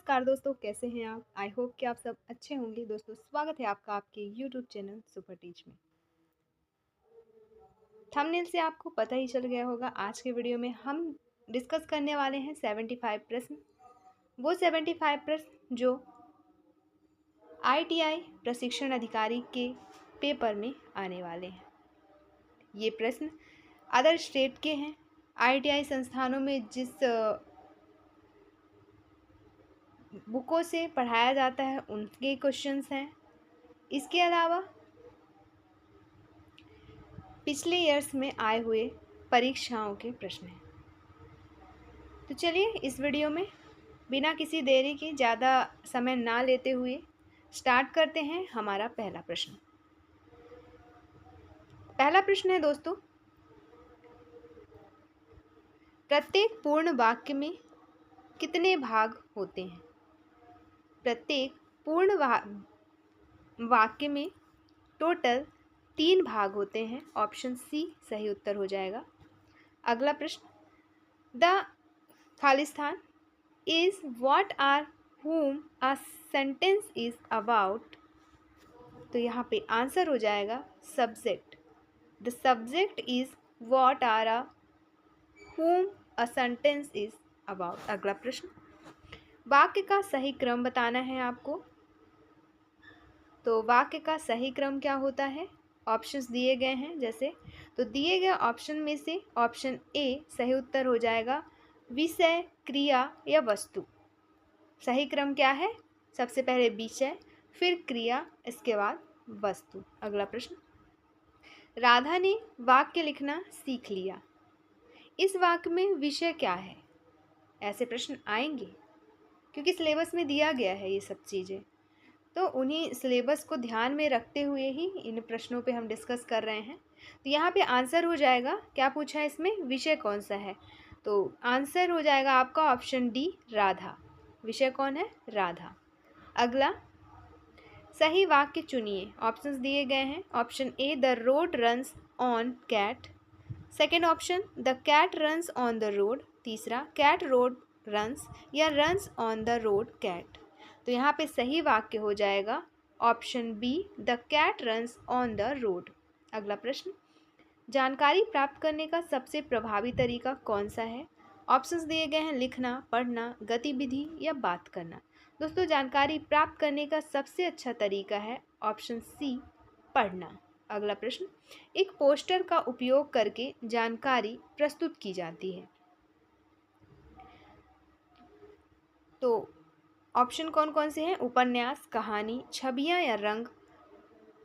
नमस्कार दोस्तों, कैसे हैं आप? आई होप कि आप सब अच्छे होंगे। दोस्तों, स्वागत है आपका आपके यूट्यूब चैनल सुपर टीच में। थंबनेल से आपको पता ही चल गया होगा, आज के वीडियो में हम डिस्कस करने वाले हैं 75 प्रश्न। वो 75 प्रश्न जो ITI प्रशिक्षण अधिकारी के पेपर में आने वाले हैं। ये प्रश्न अदर स्टेट के हैं। ITI संस्थानों में जिस बुकों से पढ़ाया जाता है उनके क्वेश्चंस हैं। इसके अलावा पिछले ईयर्स में आए हुए परीक्षाओं के प्रश्न हैं। तो चलिए इस वीडियो में बिना किसी देरी के, ज़्यादा समय ना लेते हुए स्टार्ट करते हैं हमारा पहला प्रश्न। पहला प्रश्न है दोस्तों, प्रत्येक पूर्ण वाक्य में कितने भाग होते हैं? प्रत्येक पूर्ण वाक्य में टोटल 3 भाग होते हैं। ऑप्शन सी सही उत्तर हो जाएगा। अगला प्रश्न, the Khalistan is what or whom a sentence is about। तो यहाँ पे आंसर हो जाएगा subject. The subject is what or a whom a sentence is about। अगला प्रश्न, वाक्य का सही क्रम बताना है आपको। तो वाक्य का सही क्रम क्या होता है? ऑप्शंस दिए गए हैं जैसे, तो दिए गए ऑप्शन में से ऑप्शन ए सही उत्तर हो जाएगा, विषय, क्रिया या वस्तु। सही क्रम क्या है? सबसे पहले विषय, फिर क्रिया, इसके बाद वस्तु। अगला प्रश्न, राधा ने वाक्य लिखना सीख लिया। इस वाक्य में विषय क्या है? ऐसे प्रश्न आएंगे क्योंकि सिलेबस में दिया गया है ये सब चीज़ें, तो उन्हीं सिलेबस को ध्यान में रखते हुए ही इन प्रश्नों पे हम डिस्कस कर रहे हैं। तो यहाँ पे आंसर हो जाएगा, क्या पूछा है इसमें, विषय कौन सा है? तो आंसर हो जाएगा आपका ऑप्शन डी, राधा। विषय कौन है? राधा। अगला, सही वाक्य चुनिए। ऑप्शंस दिए गए हैं। Option A, the road runs on cat. Second option, the cat runs on the road. तीसरा, कैट रोड रन्स या runs on the road cat. तो यहाँ पे सही वाक्य हो जाएगा option B, the cat runs on the road. अगला प्रश्न, जानकारी प्राप्त करने का सबसे प्रभावी तरीका कौन सा है? ऑप्शंस दिए गए हैं, लिखना, पढ़ना, गतिविधि या बात करना। दोस्तों, जानकारी प्राप्त करने का सबसे अच्छा तरीका है ऑप्शन सी, पढ़ना। अगला प्रश्न, एक पोस्टर का उपयोग करके जानकारी प्रस्तुत की जाती है। तो ऑप्शन कौन कौन से हैं? उपन्यास, कहानी, छवियां या रंग,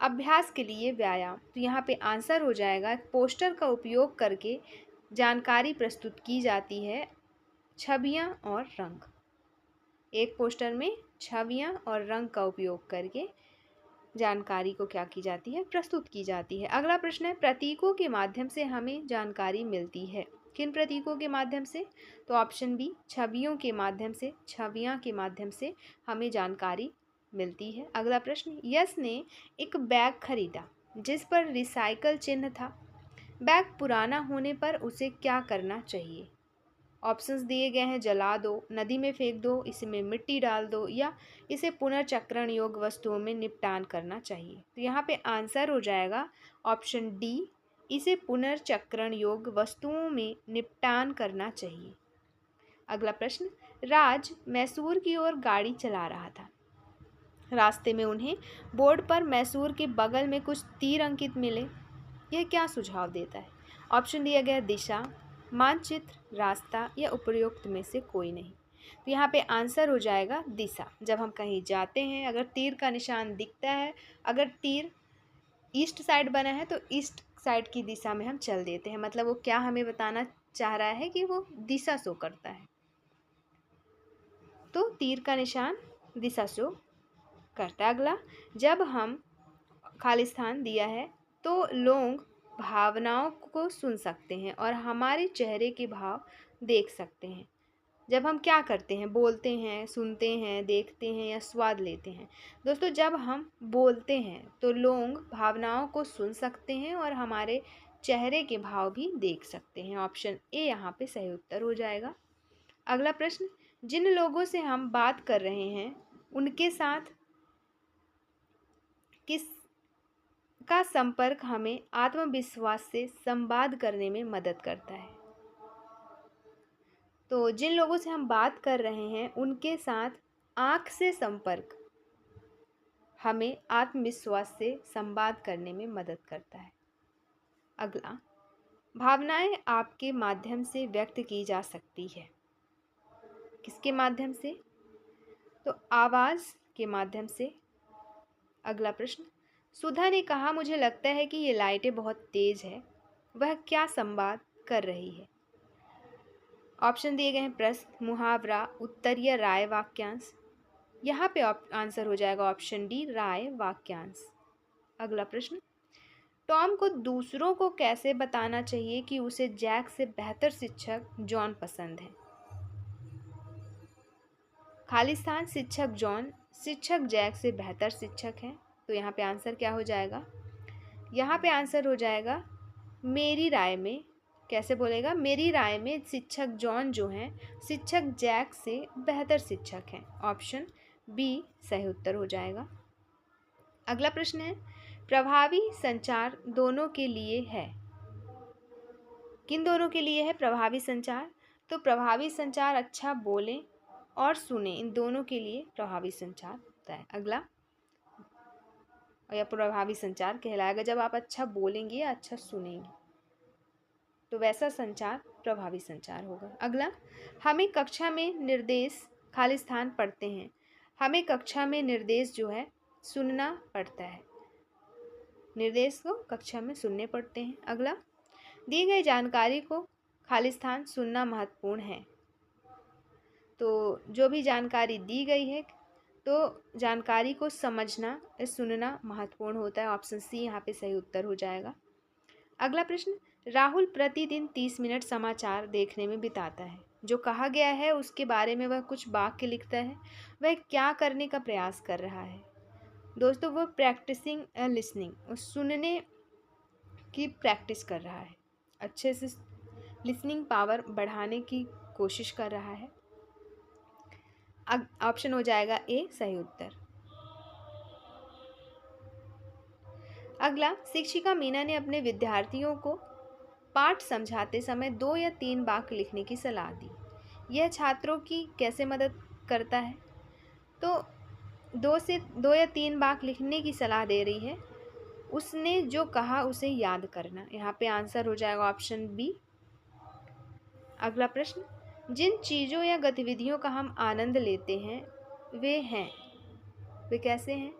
अभ्यास के लिए व्यायाम। तो यहाँ पे आंसर हो जाएगा, पोस्टर का उपयोग करके जानकारी प्रस्तुत की जाती है छवियां और रंग। एक पोस्टर में छवियां और रंग का उपयोग करके जानकारी को क्या की जाती है? प्रस्तुत की जाती है। अगला प्रश्न है, प्रतीकों के माध्यम से हमें जानकारी मिलती है। किन प्रतीकों के माध्यम से? तो ऑप्शन बी, छवियों के माध्यम से, छवियां के माध्यम से हमें जानकारी मिलती है। अगला प्रश्न, यश ने एक बैग खरीदा जिस पर रिसाइकल चिन्ह था। बैग पुराना होने पर उसे क्या करना चाहिए? ऑप्शंस दिए गए हैं, जला दो, नदी में फेंक दो, इसमें मिट्टी डाल दो या इसे पुनर्चक्रण योग्य वस्तुओं में निपटान करना चाहिए। तो यहाँ पे आंसर हो जाएगा ऑप्शन डी, इसे पुनर्चक्रण योग्य वस्तुओं में निपटान करना चाहिए। अगला प्रश्न, राज मैसूर की ओर गाड़ी चला रहा था। रास्ते में उन्हें बोर्ड पर मैसूर के बगल में कुछ तीर अंकित मिले। यह क्या सुझाव देता है? ऑप्शन दिया गया, दिशा, मानचित्र, रास्ता या उपयुक्त में से कोई नहीं। तो यहाँ पे आंसर हो जाएगा दिशा। जब हम कहीं जाते हैं, अगर तीर का निशान दिखता है, अगर तीर ईस्ट साइड बना है तो ईस्ट साइड की दिशा में हम चल देते हैं। मतलब वो क्या हमें बताना चाह रहा है कि वो दिशा शो करता है। तो तीर का निशान दिशा शो करता है। अगला, जब हम खालिस्तान दिया है तो लोग भावनाओं को सुन सकते हैं और हमारे चेहरे के भाव देख सकते हैं। जब हम क्या करते हैं? बोलते हैं, सुनते हैं, देखते हैं या स्वाद लेते हैं। दोस्तों, जब हम बोलते हैं तो लोग भावनाओं को सुन सकते हैं और हमारे चेहरे के भाव भी देख सकते हैं। ऑप्शन ए यहाँ पे सही उत्तर हो जाएगा। अगला प्रश्न, जिन लोगों से हम बात कर रहे हैं उनके साथ किस का संपर्क हमें आत्मविश्वास से संवाद करने में मदद करता है। तो जिन लोगों से हम बात कर रहे हैं उनके साथ आँख से संपर्क हमें आत्मविश्वास से संवाद करने में मदद करता है। अगला, भावनाएं आपके माध्यम से व्यक्त की जा सकती है। किसके माध्यम से? तो आवाज़ के माध्यम से। अगला प्रश्न, सुधा ने कहा मुझे लगता है कि ये लाइटें बहुत तेज है, वह क्या संवाद कर रही है? ऑप्शन दिए गए हैं प्रश्न, मुहावरा, उत्तर या राय वाक्यांश। यहाँ पे आंसर हो जाएगा ऑप्शन डी, राय वाक्यांश। अगला प्रश्न, टॉम को दूसरों को कैसे बताना चाहिए कि उसे जैक से बेहतर शिक्षक जॉन पसंद है? खालिस्तान, शिक्षक जॉन शिक्षक जैक से बेहतर शिक्षक है। तो यहाँ पे आंसर क्या हो जाएगा? यहाँ पे आंसर हो जाएगा मेरी राय में। कैसे बोलेगा? मेरी राय में शिक्षक जॉन जो हैं शिक्षक जैक से बेहतर शिक्षक हैं। ऑप्शन बी सही उत्तर हो जाएगा। अगला प्रश्न है, प्रभावी संचार दोनों के लिए है। किन दोनों के लिए है प्रभावी संचार? तो प्रभावी संचार अच्छा बोलें और सुने, इन दोनों के लिए प्रभावी संचार होता है। अगला, या प्रभावी संचार कहलाएगा जब आप अच्छा बोलेंगे या अच्छा सुनेंगे, तो वैसा संचार प्रभावी संचार होगा। अगला, हमें कक्षा में निर्देश खालिस्तान पढ़ते हैं। हमें कक्षा में निर्देश जो है सुनना पड़ता है। निर्देश को कक्षा में सुनने पड़ते हैं। अगला, दी गई जानकारी को खालिस्तान सुनना महत्वपूर्ण है। तो जो भी जानकारी दी गई है तो जानकारी को समझना सुनना महत्वपूर्ण होता है। ऑप्शन सी यहाँ पे सही उत्तर हो जाएगा। अगला प्रश्न, राहुल प्रतिदिन 30 मिनट समाचार देखने में बिताता है। जो कहा गया है उसके बारे में वह कुछ वाक्य लिखता है। वह क्या करने का प्रयास कर रहा है? दोस्तों, वह प्रैक्टिसिंग लिसनिंग, सुनने की प्रैक्टिस कर रहा है। अच्छे से लिसनिंग पावर बढ़ाने की कोशिश कर रहा है। ऑप्शन हो जाएगा ए सही उत्तर। अगला, शिक्षिका मीना ने अपने विद्यार्थियों को पाठ समझाते समय 2 या 3 वाक्य लिखने की सलाह दी। यह छात्रों की कैसे मदद करता है? तो 2 या 3 वाक्य लिखने की सलाह दे रही है। उसने जो कहा उसे याद करना। यहाँ पे आंसर हो जाएगा ऑप्शन बी। अगला प्रश्न, जिन चीज़ों या गतिविधियों का हम आनंद लेते हैं वे कैसे हैं?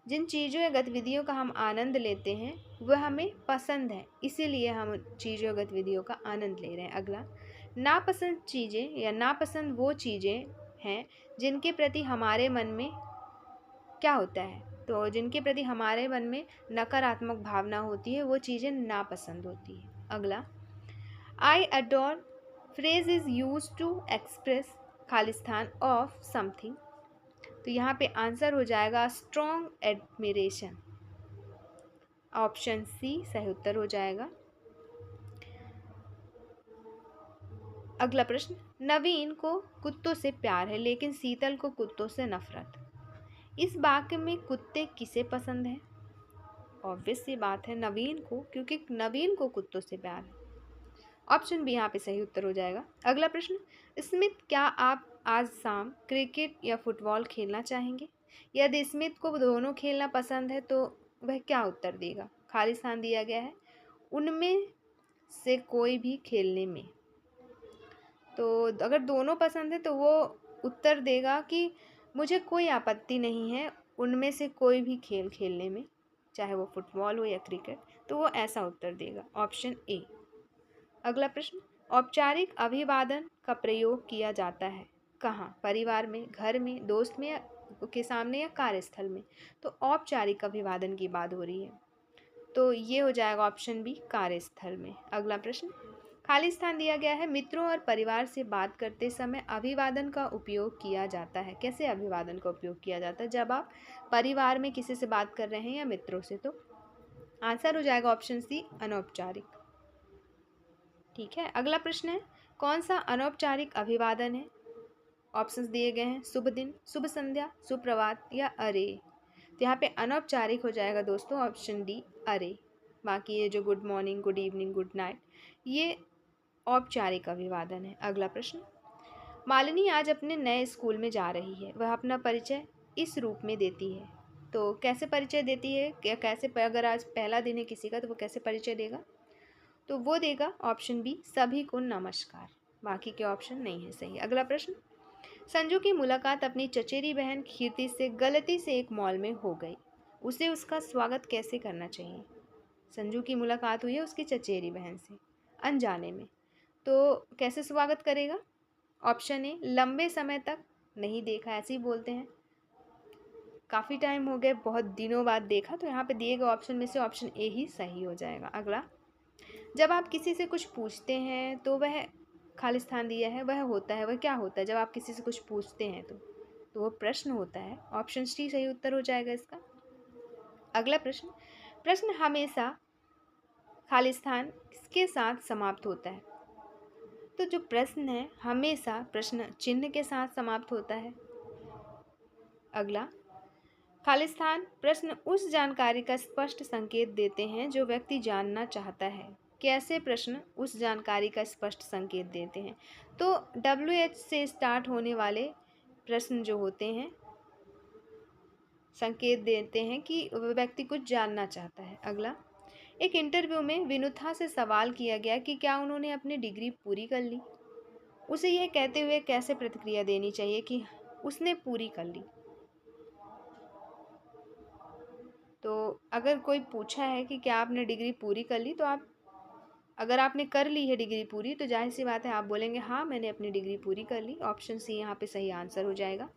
जिन चीज़ों या गतिविधियों का हम आनंद लेते हैं वह हमें पसंद है, इसीलिए हम चीज़ों या गतिविधियों का आनंद ले रहे हैं। अगला, नापसंद चीज़ें या नापसंद वो चीज़ें हैं जिनके प्रति हमारे मन में क्या होता है? तो जिनके प्रति हमारे मन में नकारात्मक भावना होती है वो चीज़ें नापसंद होती है। अगला, I adore phrase is use to express खालिस्तान ऑफ समथिंग। तो यहाँ पे आंसर हो जाएगा स्ट्रॉन्ग एडमिरेशन। ऑप्शन सी सही उत्तर हो जाएगा। अगला प्रश्न, नवीन को कुत्तों से प्यार है लेकिन शीतल को कुत्तों से नफरत। इस वाक्य में कुत्ते किसे पसंद है? ऑब्वियस सी बात है नवीन को, क्योंकि नवीन को कुत्तों से प्यार है। ऑप्शन बी यहाँ पे सही उत्तर हो जाएगा। अगला प्रश्न, स्मिथ, क्या आप आज शाम क्रिकेट या फुटबॉल खेलना चाहेंगे? यदि स्मिथ को दोनों खेलना पसंद है तो वह क्या उत्तर देगा? खालिस्तान दिया गया है उनमें से कोई भी खेलने में। तो अगर दोनों पसंद है तो वो उत्तर देगा कि मुझे कोई आपत्ति नहीं है उनमें से कोई भी खेल खेलने में, चाहे वो फुटबॉल हो या क्रिकेट, तो वो ऐसा उत्तर देगा। Option A. अगला प्रश्न, औपचारिक अभिवादन का प्रयोग किया जाता है कहाँ? परिवार में, घर में, दोस्त में या के सामने या कार्यस्थल में? तो औपचारिक अभिवादन की बात हो रही है, तो ये हो जाएगा ऑप्शन बी, कार्यस्थल में। अगला प्रश्न, खालिस्तान दिया गया है मित्रों और परिवार से बात करते समय अभिवादन का उपयोग किया जाता है। कैसे अभिवादन का उपयोग किया जाता है? जब आप परिवार में किसी से बात कर रहे हैं या मित्रों से, तो आंसर हो जाएगा ऑप्शन सी, अनौपचारिक। ठीक है। अगला प्रश्न है, कौन सा अनौपचारिक अभिवादन है? ऑप्शंस दिए गए हैं, शुभ दिन, शुभ संध्या, सुप्रभात या अरे। तो यहाँ पे अनौपचारिक हो जाएगा दोस्तों ऑप्शन डी अरे। बाकी ये जो good morning, good evening, good night, ये औपचारिक अभिवादन है। अगला प्रश्न, मालिनी आज अपने नए स्कूल में जा रही है, वह अपना परिचय इस रूप में देती है। तो कैसे परिचय देती है, कैसे, अगर आज पहला दिन है किसी का तो वो कैसे परिचय देगा, तो वो देगा ऑप्शन बी सभी को नमस्कार। बाकी के ऑप्शन नहीं है सही। अगला प्रश्न, संजू की मुलाकात अपनी चचेरी बहन कीर्ति से गलती से एक मॉल में हो गई, उसे उसका स्वागत कैसे करना चाहिए। संजू की मुलाकात हुई है उसकी चचेरी बहन से अनजाने में, तो कैसे स्वागत करेगा। ऑप्शन ए, लंबे समय तक नहीं देखा, ऐसे ही बोलते हैं, काफ़ी टाइम हो गए, बहुत दिनों बाद देखा, तो यहाँ पे दिए गए ऑप्शन में से ऑप्शन ए ही सही हो जाएगा। अगला, जब आप किसी से कुछ पूछते हैं तो वह, खालिस्तान दिया है, वह होता है, वह क्या होता है जब आप किसी से कुछ पूछते हैं तो वो प्रश्न होता है। ऑप्शन डी सही उत्तर हो जाएगा इसका। अगला प्रश्न, प्रश्न हमेशा खालिस्तान किसके साथ समाप्त होता है। तो जो प्रश्न है हमेशा प्रश्न चिन्ह के साथ समाप्त होता है। अगला, खालिस्तान प्रश्न उस जानकारी का स्पष्ट संकेत देते हैं जो व्यक्ति जानना चाहता है। कैसे प्रश्न उस जानकारी का स्पष्ट संकेत देते हैं, तो WH से स्टार्ट होने वाले प्रश्न जो होते हैं संकेत देते हैं कि व्यक्ति कुछ जानना चाहता है। अगला, एक इंटरव्यू में विनुथा से सवाल किया गया कि क्या उन्होंने अपनी डिग्री पूरी कर ली। उसे यह कहते हुए कैसे प्रतिक्रिया देनी चाहिए कि उसने पूरी कर ली। तो अगर कोई पूछा है कि क्या आपने डिग्री पूरी कर ली, तो आप, अगर आपने कर ली है डिग्री पूरी, तो जाहिर सी बात है आप बोलेंगे हाँ मैंने अपनी डिग्री पूरी कर ली। ऑप्शन सी यहाँ पे सही आंसर हो जाएगा।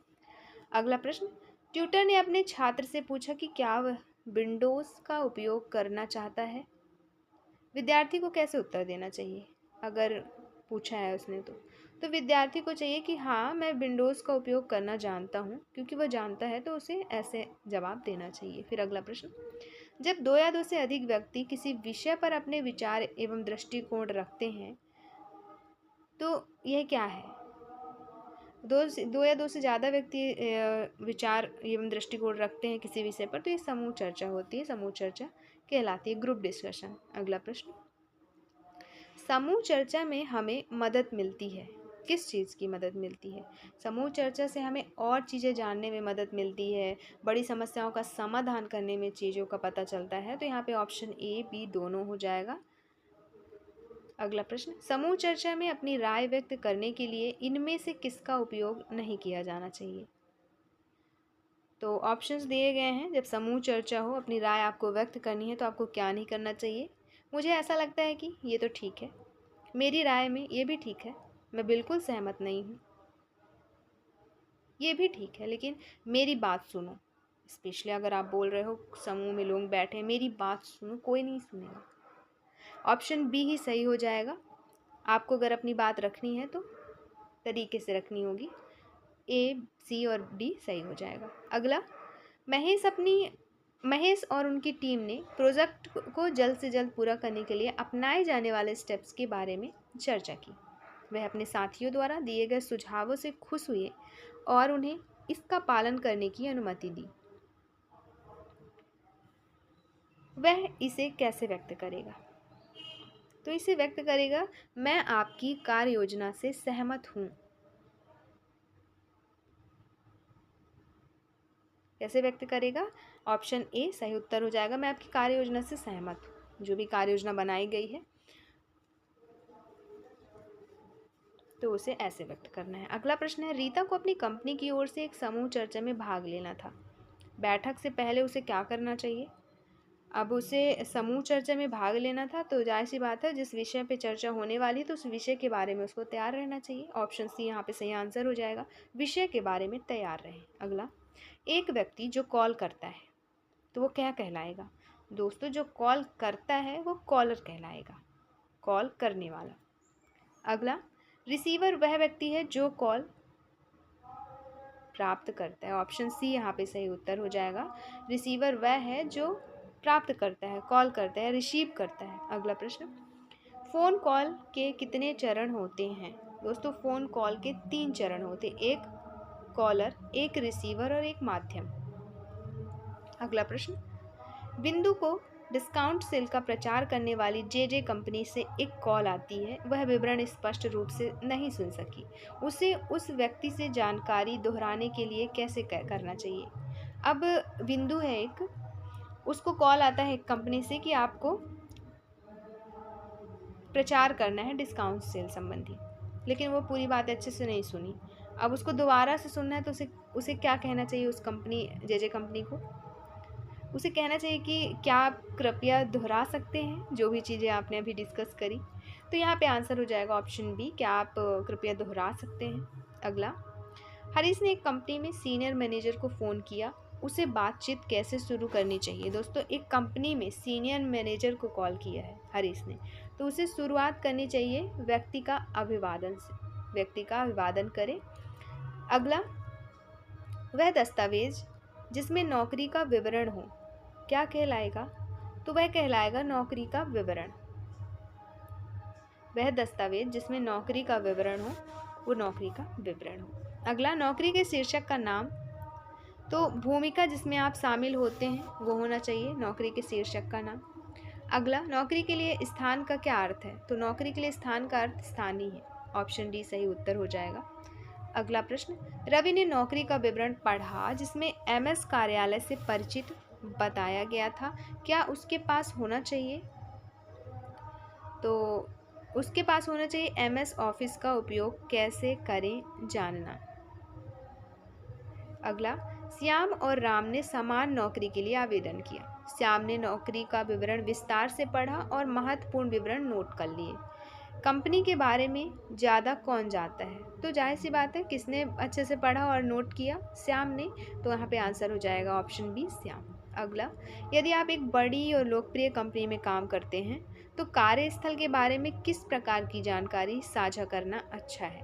अगला प्रश्न, ट्यूटर ने अपने छात्र से पूछा कि क्या वह विंडोज़ का उपयोग करना चाहता है। विद्यार्थी को कैसे उत्तर देना चाहिए अगर पूछा है उसने तो विद्यार्थी को चाहिए कि हाँ मैं विंडोज़ का उपयोग करना जानता हूँ, क्योंकि वह जानता है तो उसे ऐसे जवाब देना चाहिए। फिर अगला प्रश्न, जब दो या दो से अधिक व्यक्ति किसी विषय पर अपने विचार एवं दृष्टिकोण रखते हैं तो यह क्या है। दो या दो से ज़्यादा व्यक्ति विचार एवं दृष्टिकोण रखते हैं किसी विषय पर, तो ये समूह चर्चा होती है, समूह चर्चा कहलाती है, ग्रुप डिस्कशन। अगला प्रश्न, समूह चर्चा में हमें मदद मिलती है, किस चीज़ की मदद मिलती है। समूह चर्चा से हमें और चीज़ें जानने में मदद मिलती है, बड़ी समस्याओं का समाधान करने में चीज़ों का पता चलता है। तो यहाँ पे ऑप्शन ए बी दोनों हो जाएगा। अगला प्रश्न, समूह चर्चा में अपनी राय व्यक्त करने के लिए इनमें से किसका उपयोग नहीं किया जाना चाहिए। तो ऑप्शंस दिए गए हैं, जब समूह चर्चा हो, अपनी राय आपको व्यक्त करनी है तो आपको क्या नहीं करना चाहिए। मुझे ऐसा लगता है कि ये तो ठीक है, मेरी राय में ये भी ठीक है, मैं बिल्कुल सहमत नहीं हूँ, ये भी ठीक है, लेकिन मेरी बात सुनो। स्पेशली अगर आप बोल रहे हो समूह में लोग बैठे हैं, मेरी बात सुनो, कोई नहीं सुनेगा। ऑप्शन बी ही सही हो जाएगा। आपको अगर अपनी बात रखनी है तो तरीके से रखनी होगी। ए, सी और डी सही हो जाएगा। अगला, महेश और उनकी टीम ने प्रोजेक्ट को जल्द से जल्द पूरा करने के लिए अपनाए जाने वाले स्टेप्स के बारे में चर्चा की। वह अपने साथियों द्वारा दिए गए सुझावों से खुश हुए और उन्हें इसका पालन करने की अनुमति दी। वह इसे कैसे व्यक्त करेगा, तो इसे व्यक्त करेगा, मैं आपकी कार्य योजना से सहमत हूँ। कैसे व्यक्त करेगा, ऑप्शन ए सही उत्तर हो जाएगा, मैं आपकी कार्य योजना से सहमत हूँ, जो भी कार्य योजना बनाई गई है तो उसे ऐसे व्यक्त करना है। अगला प्रश्न है, रीता को अपनी कंपनी की ओर से एक समूह चर्चा में भाग लेना था, बैठक से पहले उसे क्या करना चाहिए। अब उसे समूह चर्चा में भाग लेना था तो जाहिर सी बात है जिस विषय पे चर्चा होने वाली तो उस विषय के बारे में उसको तैयार रहना चाहिए। ऑप्शन सी यहाँ पे सही आंसर हो जाएगा, विषय के बारे में तैयार रहें। अगला, एक व्यक्ति जो कॉल करता है तो वो क्या कहलाएगा। दोस्तों, जो कॉल करता है वो कॉलर कहलाएगा, कॉल करने वाला। अगला, रिसीवर वह व्यक्ति है जो कॉल प्राप्त करता है। ऑप्शन सी यहाँ पे सही उत्तर हो जाएगा, रिसीवर वह है जो प्राप्त करता है, कॉल करता है, रिसीव करता है। अगला प्रश्न, फ़ोन कॉल के कितने चरण होते हैं। दोस्तों फ़ोन कॉल के 3 चरण होते, एक कॉलर, एक रिसीवर और एक माध्यम। अगला प्रश्न, बिंदु को डिस्काउंट सेल का प्रचार करने वाली जे कंपनी से एक कॉल आती है। वह विवरण स्पष्ट रूप से नहीं सुन सकी। उसे उस व्यक्ति से जानकारी दोहराने के लिए कैसे करना चाहिए? अब बिंदु है एक, उसको कॉल आता है एक कंपनी से कि आपको प्रचार करना है डिस्काउंट सेल संबंधी, लेकिन वो पूरी बात अच्छे से नहीं सुनी। अब उसको दोबारा से सुनना है तो उसे उसे क्या कहना चाहिए? उस कंपनी जे कंपनी को उसे कहना चाहिए कि क्या आप कृपया दोहरा सकते हैं जो भी चीज़ें आपने अभी डिस्कस करी। तो यहाँ पे आंसर हो जाएगा ऑप्शन बी, क्या आप कृपया दोहरा सकते हैं। अगला, हरीश ने एक कंपनी में सीनियर मैनेजर को फ़ोन किया, उसे बातचीत कैसे शुरू करनी चाहिए? दोस्तों एक कंपनी में सीनियर मैनेजर को कॉल किया है हरीश ने, तो उसे शुरुआत करनी चाहिए व्यक्ति का अभिवादन से। व्यक्ति का अभिवादन करें। अगला, वह दस्तावेज जिसमें नौकरी का विवरण हो क्या कहलाएगा? तो वह कहलाएगा नौकरी का विवरण। वह दस्तावेज जिसमें नौकरी का विवरण हो वो नौकरी का विवरण हो। अगला, नौकरी के शीर्षक का नाम, तो भूमिका जिसमें आप शामिल होते हैं वो होना चाहिए नौकरी के शीर्षक का नाम। अगला, नौकरी के लिए स्थान का क्या अर्थ है? तो नौकरी के लिए स्थान का अर्थ स्थानीय है। ऑप्शन डी सही उत्तर हो जाएगा। अगला प्रश्न, रवि ने नौकरी का विवरण पढ़ा जिसमें एमएस कार्यालय से परिचित बताया गया था, क्या उसके पास होना चाहिए? तो उसके पास होना चाहिए एमएस ऑफिस का उपयोग कैसे करें जानना। अगला, श्याम और राम ने समान नौकरी के लिए आवेदन किया। श्याम ने नौकरी का विवरण विस्तार से पढ़ा और महत्वपूर्ण विवरण नोट कर लिए। कंपनी के बारे में ज़्यादा कौन जानता है? तो जाहिर सी बात है किसने अच्छे से पढ़ा और नोट किया? श्याम ने। तो यहाँ पे आंसर हो जाएगा ऑप्शन बी, श्याम। अगला, यदि आप एक बड़ी और लोकप्रिय कंपनी में काम करते हैं तो कार्यस्थल के बारे में किस प्रकार की जानकारी साझा करना अच्छा है?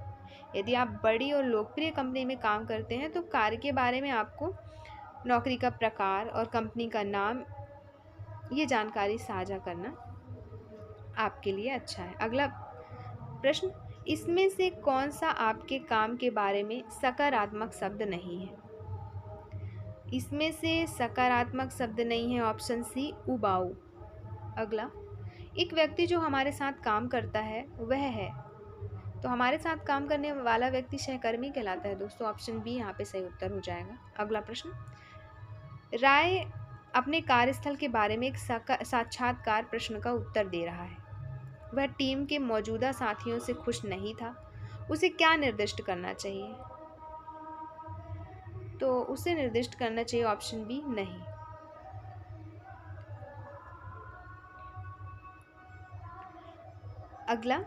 यदि आप बड़ी और लोकप्रिय कंपनी में काम करते हैं तो कार्य के बारे में आपको नौकरी का प्रकार और कंपनी का नाम, ये जानकारी साझा करना आपके लिए अच्छा है। अगला प्रश्न, इसमें से कौन सा आपके काम के बारे में सकारात्मक शब्द नहीं है? इसमें से सकारात्मक शब्द नहीं है ऑप्शन सी, उबाऊ। अगला, एक व्यक्ति जो हमारे साथ काम करता है वह है, तो हमारे साथ काम करने वाला व्यक्ति सहकर्मी कहलाता है दोस्तों। ऑप्शन बी यहाँ पे सही उत्तर हो जाएगा। अगला प्रश्न, राय अपने कार्यस्थल के बारे में एक साक्षात्कार प्रश्न का उत्तर दे रहा है। वह टीम के मौजूदा साथियों से खुश नहीं था, उसे क्या निर्दिष्ट करना चाहिए? तो उसे निर्दिष्ट करना चाहिए ऑप्शन बी, नहीं। अगला,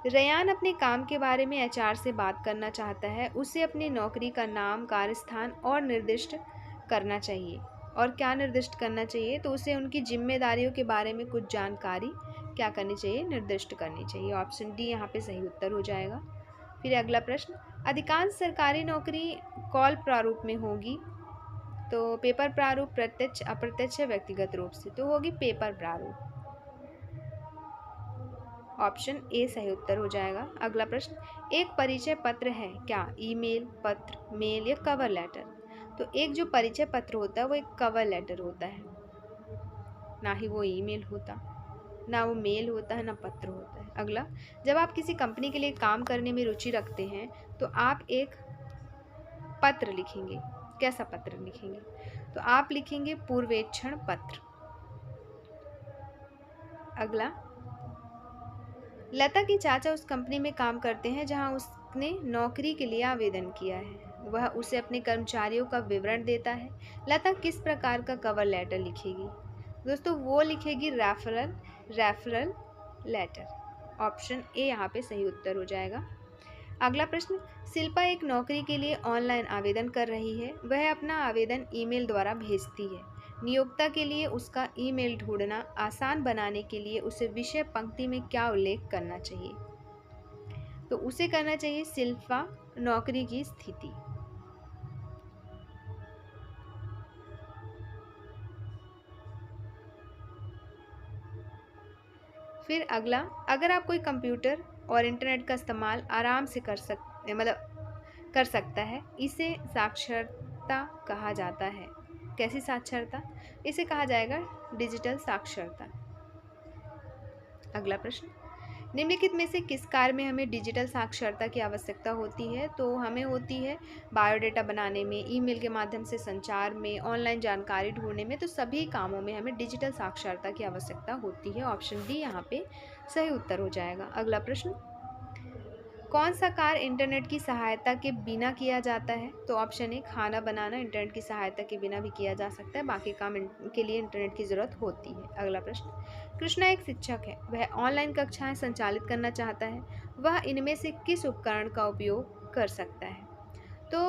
रेयान अपने काम के बारे में एचआर से बात करना चाहता है, उसे अपनी नौकरी का नाम, कार्यस्थान और निर्दिष्ट करना चाहिए। और क्या निर्दिष्ट करना चाहिए? तो उसे उनकी जिम्मेदारियों के बारे में कुछ जानकारी क्या करनी चाहिए? निर्दिष्ट करनी चाहिए। ऑप्शन डी यहाँ पे सही उत्तर हो जाएगा। फिर अगला प्रश्न, अधिकांश सरकारी नौकरी कॉल प्रारूप में होगी, तो पेपर प्रारूप, प्रत्यक्ष, अप्रत्यक्ष, व्यक्तिगत रूप से? तो होगी पेपर प्रारूप। ऑप्शन ए सही उत्तर हो जाएगा। अगला प्रश्न, एक परिचय पत्र है क्या ईमेल, पत्र, मेल या कवर लेटर? तो एक जो परिचय पत्र होता है वो एक कवर लेटर होता है, ना ही वो ईमेल होता, ना वो मेल होता है, ना पत्र होता है। अगला, जब आप किसी कंपनी के लिए काम करने में रुचि रखते हैं तो आप एक पत्र लिखेंगे। कैसा पत्र लिखेंगे? तो आप लिखेंगे पूर्वेक्षण पत्र। अगला, लता के चाचा उस कंपनी में काम करते हैं जहां उसने नौकरी के लिए आवेदन किया है। वह उसे अपने कर्मचारियों का विवरण देता है। लता किस प्रकार का कवर लेटर लिखेगी? दोस्तों वो लिखेगी रेफरल लेटर। ऑप्शन ए यहाँ पे सही उत्तर हो जाएगा। अगला प्रश्न, शिल्पा एक नौकरी के लिए ऑनलाइन आवेदन कर रही है। वह अपना आवेदन ईमेल द्वारा भेजती है। नियोक्ता के लिए उसका ईमेल ढूंढना आसान बनाने के लिए उसे विषय पंक्ति में क्या उल्लेख करना चाहिए? तो उसे करना चाहिए शिल्पा नौकरी की स्थिति। फिर अगला, अगर आप कोई कंप्यूटर और इंटरनेट का इस्तेमाल आराम से कर सकता है, इसे साक्षरता कहा जाता है। कैसी साक्षरता? इसे कहा जाएगा डिजिटल साक्षरता। अगला प्रश्न, निम्नलिखित में से किस कार्य में हमें डिजिटल साक्षरता की आवश्यकता होती है? तो हमें होती है बायोडाटा बनाने में, ईमेल के माध्यम से संचार में, ऑनलाइन जानकारी ढूंढने में। तो सभी कामों में हमें डिजिटल साक्षरता की आवश्यकता होती है। ऑप्शन डी यहाँ पे सही उत्तर हो जाएगा। अगला प्रश्न, कौन सा कार्य इंटरनेट की सहायता के बिना किया जाता है? तो ऑप्शन ए खाना बनाना इंटरनेट की सहायता के बिना भी किया जा सकता है, बाकी काम के लिए इंटरनेट की ज़रूरत होती है। अगला प्रश्न, कृष्णा एक शिक्षक है, वह ऑनलाइन कक्षाएं संचालित करना चाहता है, वह इनमें से किस उपकरण का उपयोग कर सकता है? तो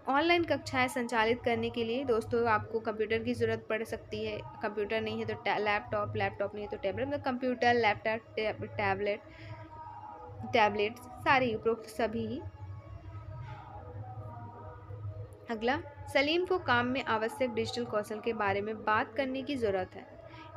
ऑनलाइन कक्षाएं संचालित करने के लिए दोस्तों आपको कंप्यूटर की ज़रूरत पड़ सकती है। कंप्यूटर नहीं है तो लैपटॉप, लैपटॉप नहीं है तो टैबलेट, मतलब कंप्यूटर, लैपटॉप, टैबलेट्स सारे उपरोक्त सभी ही। अगला, सलीम को काम में आवश्यक डिजिटल कौशल के बारे में बात करने की ज़रूरत है,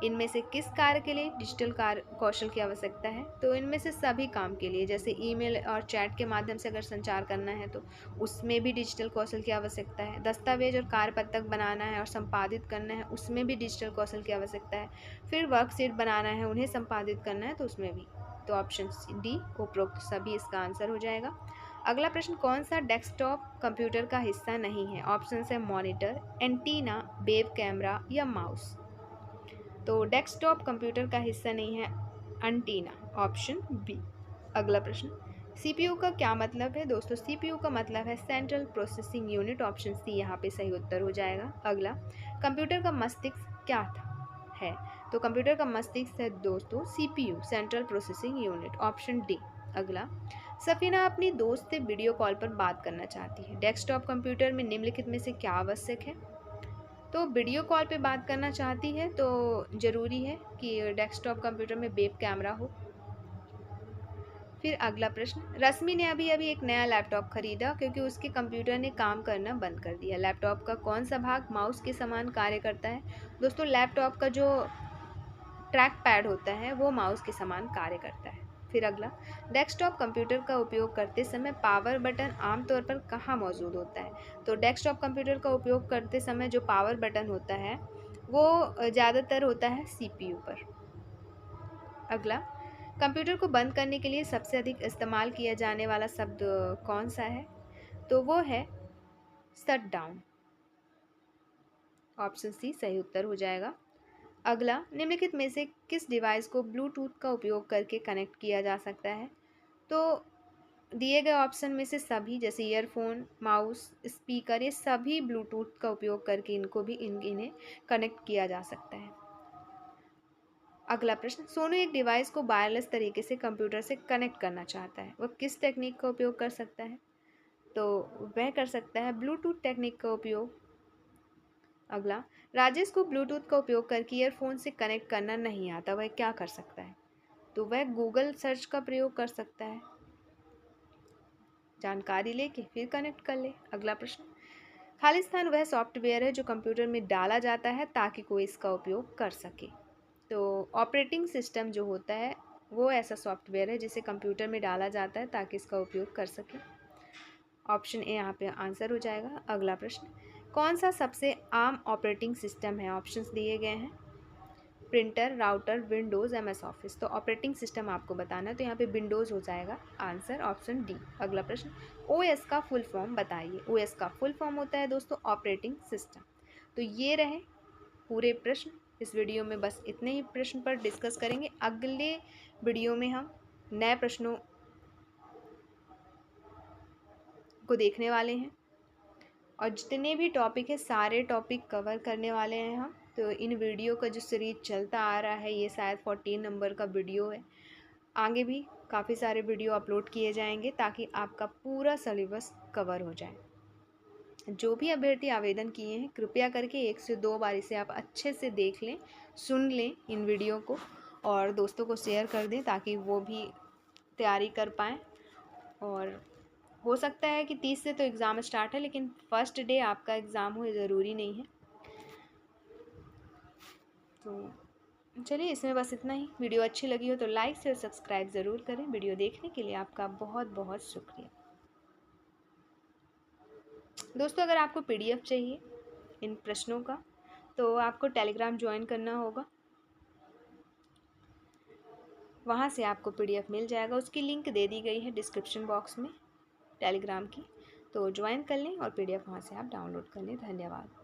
इनमें से किस कार्य के लिए डिजिटल कौशल की आवश्यकता है? तो इनमें से सभी काम के लिए, जैसे ईमेल और चैट के माध्यम से अगर संचार करना है तो उसमें भी डिजिटल कौशल की आवश्यकता है। दस्तावेज और कार्यपत्रक बनाना है और संपादित करना है, उसमें भी डिजिटल कौशल की आवश्यकता है। फिर वर्कशीट बनाना है, उन्हें संपादित करना है, तो उसमें भी। तो ऑप्शन डी उपरोक्त सभी इसका आंसर हो जाएगा। अगला प्रश्न, कौन सा डेस्कटॉप कंप्यूटर का हिस्सा नहीं है? ऑप्शन है मॉनिटर, एंटीना, वेब कैमरा या माउस। तो डेस्कटॉप कंप्यूटर का हिस्सा नहीं है एंटीना, ऑप्शन बी। अगला प्रश्न, सीपीयू का क्या मतलब है? दोस्तों सीपीयू का मतलब है central processing unit, option C यहाँ पे सही उत्तर हो जाएगा। अगला, कंप्यूटर का मस्तिष्क क्या था है? तो कंप्यूटर का मस्तिष्क है दोस्तों CPU, central processing unit, option D. अगला, सफीना अपनी दोस्त से वीडियो कॉल पर बात करना चाहती है, डेस्कटॉप कंप्यूटर में निम्नलिखित में से क्या आवश्यक है? तो वीडियो कॉल पे बात करना चाहती है तो ज़रूरी है कि डेस्कटॉप कंप्यूटर में वेब कैमरा हो। फिर अगला प्रश्न, रश्मि ने अभी अभी एक नया लैपटॉप खरीदा क्योंकि उसके कंप्यूटर ने काम करना बंद कर दिया। लैपटॉप का कौन सा भाग माउस के समान कार्य करता है? दोस्तों लैपटॉप का जो ट्रैक पैड होता है वो माउस के समान कार्य करता है। फिर अगला, डेस्कटॉप कंप्यूटर का उपयोग करते समय पावर बटन आमतौर पर कहाँ मौजूद होता है? तो डेस्कटॉप कंप्यूटर का उपयोग करते समय जो पावर बटन होता है वो ज़्यादातर होता है सीपीयू पर। अगला, कंप्यूटर को बंद करने के लिए सबसे अधिक इस्तेमाल किया जाने वाला शब्द कौन सा है? तो वो है शट डाउन, ऑप्शन सी सही उत्तर हो जाएगा। अगला, निम्नलिखित में से किस डिवाइस को ब्लूटूथ का उपयोग करके कनेक्ट किया जा सकता है? तो दिए गए ऑप्शन में से सभी, जैसे ईयरफोन, माउस, स्पीकर, ये सभी ब्लूटूथ का उपयोग करके इन्हें कनेक्ट किया जा सकता है। अगला प्रश्न, सोनू एक डिवाइस को वायरलेस तरीके से कंप्यूटर से कनेक्ट करना चाहता है, वह किस टेक्निक का उपयोग कर सकता है? तो वह कर सकता है ब्लूटूथ टेक्निक का उपयोग। अगला, राजेश को ब्लूटूथ का उपयोग करके ईयरफोन से कनेक्ट करना नहीं आता, वह क्या कर सकता है? तो वह गूगल सर्च का प्रयोग कर सकता है, जानकारी लेके फिर कनेक्ट कर ले। अगला प्रश्न, खालिस्तान वह सॉफ्टवेयर है जो कंप्यूटर में डाला जाता है ताकि कोई इसका उपयोग कर सके। तो ऑपरेटिंग सिस्टम जो होता है वो ऐसा सॉफ्टवेयर है जिसे कंप्यूटर में डाला जाता है ताकि इसका उपयोग कर सके, ऑप्शन ए यहाँ पे आंसर हो जाएगा। अगला प्रश्न, कौन सा सबसे आम ऑपरेटिंग सिस्टम है? ऑप्शंस दिए गए हैं, printer, router, Windows, MS office. तो ऑपरेटिंग सिस्टम आपको बताना है, तो यहाँ पे विंडोज़ हो जाएगा आंसर, ऑप्शन डी। अगला प्रश्न, ओएस का फुल फॉर्म बताइए। ओएस का फुल फॉर्म होता है दोस्तों ऑपरेटिंग सिस्टम। तो ये रहे पूरे प्रश्न। इस वीडियो में बस इतने ही प्रश्न पर डिस्कस करेंगे, अगले वीडियो में हम नए प्रश्नों को देखने वाले हैं और जितने भी टॉपिक है सारे टॉपिक कवर करने वाले हैं हम। तो इन वीडियो का जो सीरीज चलता आ रहा है ये शायद 14 नंबर का वीडियो है, आगे भी काफ़ी सारे वीडियो अपलोड किए जाएंगे ताकि आपका पूरा सिलेबस कवर हो जाए। जो भी अभ्यर्थी आवेदन किए हैं कृपया करके 1 से 2 बार इसे आप अच्छे से देख लें, सुन लें इन वीडियो को और दोस्तों को शेयर कर दें ताकि वो भी तैयारी कर पाएँ। और हो सकता है कि 30 से तो एग्ज़ाम स्टार्ट है, लेकिन फर्स्ट डे आपका एग्ज़ाम हो ज़रूरी नहीं है। तो चलिए इसमें बस इतना ही। वीडियो अच्छी लगी हो तो लाइक शेयर सब्सक्राइब ज़रूर करें। वीडियो देखने के लिए आपका बहुत बहुत शुक्रिया। दोस्तों अगर आपको PDF चाहिए इन प्रश्नों का तो आपको टेलीग्राम ज्वाइन करना होगा, वहाँ से आपको PDF मिल जाएगा। उसकी लिंक दे दी गई है डिस्क्रिप्शन बॉक्स में टेलीग्राम की, तो ज्वाइन कर लें और PDF वहाँ से आप डाउनलोड कर लें। धन्यवाद।